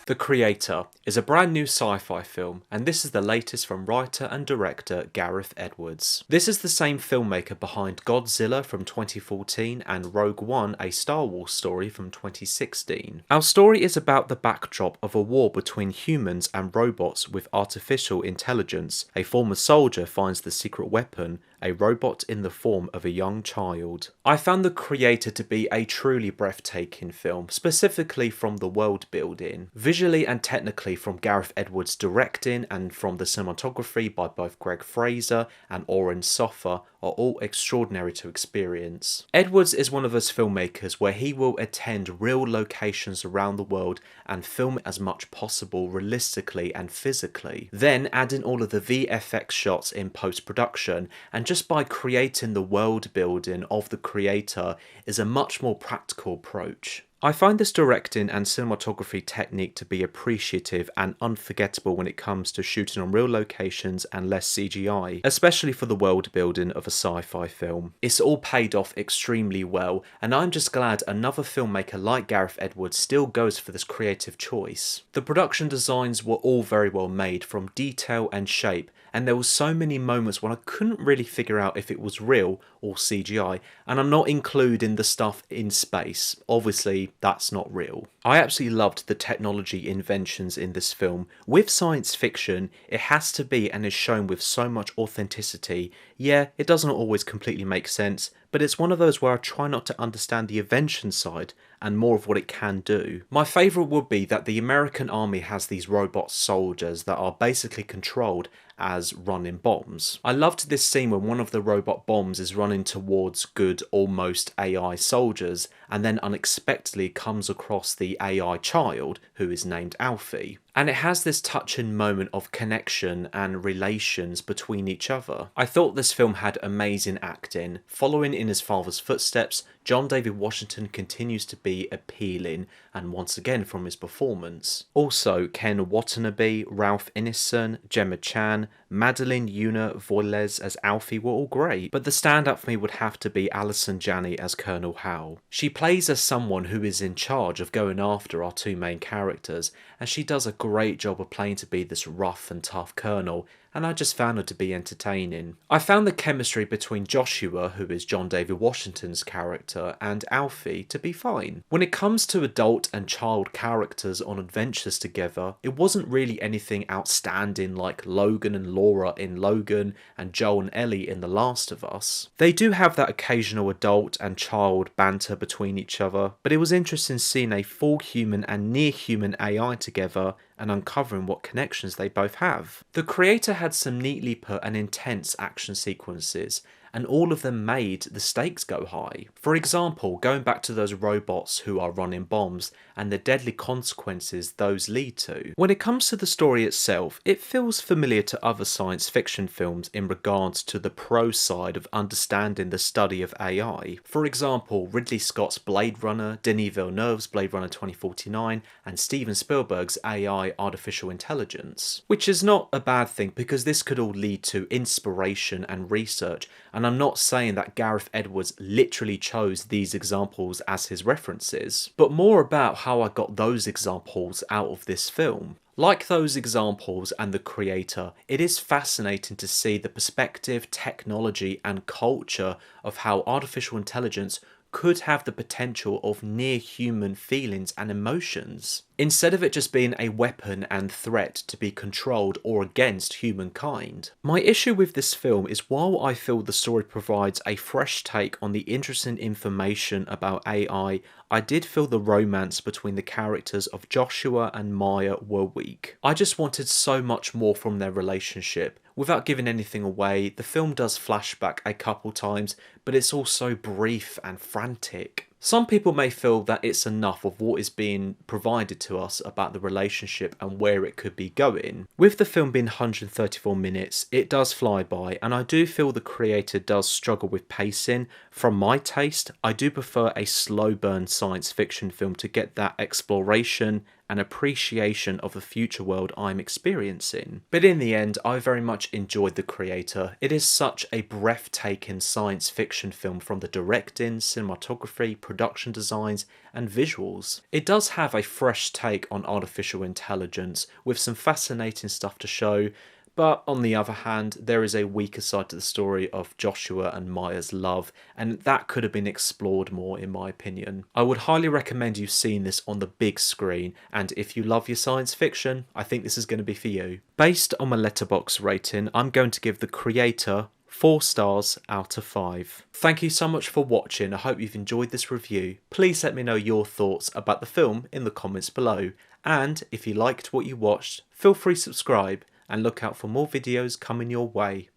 The Creator is a brand new sci-fi film, and this is the latest from writer and director Gareth Edwards. This is the same filmmaker behind Godzilla from 2014 and Rogue One, a Star Wars story from 2016. Our story is about the backdrop of a war between humans and robots with artificial intelligence. A former soldier finds the secret weapon, a robot in the form of a young child. I found The Creator to be a truly breathtaking film, specifically from the world building. Visually and technically from Gareth Edwards' directing and from the cinematography by both Greg Fraser and Oren Sofer are all extraordinary to experience. Edwards is one of those filmmakers where he will attend real locations around the world and film as much possible realistically and physically, then add in all of the VFX shots in post-production, and just by creating the world building of The Creator is a much more practical approach. I find this directing and cinematography technique to be appreciative and unforgettable when it comes to shooting on real locations and less CGI, especially for the world building of a sci-fi film. It's all paid off extremely well, and I'm just glad another filmmaker like Gareth Edwards still goes for this creative choice. The production designs were all very well made, from detail and shape, and there were so many moments when I couldn't really figure out if it was real or CGI, and I'm not including the stuff in space. Obviously, that's not real. I absolutely loved the technology inventions in this film. With science fiction, it has to be and is shown with so much authenticity. Yeah, it doesn't always completely make sense, but it's one of those where I try not to understand the invention side and more of what it can do. My favourite would be that the American army has these robot soldiers that are basically controlled as running bombs. I loved this scene when one of the robot bombs is running towards good, almost AI soldiers, and then unexpectedly comes across the AI child, who is named Alfie. And it has this touching moment of connection and relations between each other. I thought this film had amazing acting. Following in his father's footsteps, John David Washington continues to be appealing, and once again from his performance. Also, Ken Watanabe, Ralph Ineson, Gemma Chan, Madeline Yuna Voiles as Alfie were all great, but the standout for me would have to be Alison Janney as Colonel Howell. She plays as someone who is in charge of going after our two main characters, and she does a great job of playing to be this rough and tough colonel, and I just found her to be entertaining. I found the chemistry between Joshua, who is John David Washington's character, and Alfie to be fine. When it comes to adult and child characters on adventures together, it wasn't really anything outstanding like Logan and Laura in Logan and Joel and Ellie in The Last of Us. They do have that occasional adult and child banter between each other, but it was interesting seeing a full human and near human AI together and uncovering what connections they both have. The Creator had some neatly put and intense action sequences, and all of them made the stakes go high. For example, going back to those robots who are running bombs and the deadly consequences those lead to. When it comes to the story itself, it feels familiar to other science fiction films in regards to the pro side of understanding the study of AI. For example, Ridley Scott's Blade Runner, Denis Villeneuve's Blade Runner 2049, and Steven Spielberg's AI artificial intelligence. Which is not a bad thing, because this could all lead to inspiration and research, and I'm not saying that Gareth Edwards literally chose these examples as his references, but more about how I got those examples out of this film. Like those examples and The Creator, it is fascinating to see the perspective, technology and culture of how artificial intelligence could have the potential of near-human feelings and emotions, instead of it just being a weapon and threat to be controlled or against humankind. My issue with this film is, while I feel the story provides a fresh take on the interesting information about AI, I did feel the romance between the characters of Joshua and Maya were weak. I just wanted so much more from their relationship. Without giving anything away, the film does flashback a couple times, but it's also brief and frantic. Some people may feel that it's enough of what is being provided to us about the relationship and where it could be going. With the film being 134 minutes, it does fly by, and I do feel The Creator does struggle with pacing. From my taste, I do prefer a slow burn science fiction film to get that exploration and appreciation of the future world I'm experiencing. But in the end, I very much enjoyed The Creator. It is such a breathtaking science fiction film from the directing, cinematography, production designs, and visuals. It does have a fresh take on artificial intelligence with some fascinating stuff to show, but on the other hand, there is a weaker side to the story of Joshua and Maya's love, and that could have been explored more in my opinion. I would highly recommend you seeing this on the big screen, and if you love your science fiction, I think this is going to be for you. Based on my Letterboxd rating, I'm going to give The Creator 4 stars out of 5. Thank you so much for watching. I hope you've enjoyed this review. Please let me know your thoughts about the film in the comments below. And if you liked what you watched, feel free to subscribe and look out for more videos coming your way.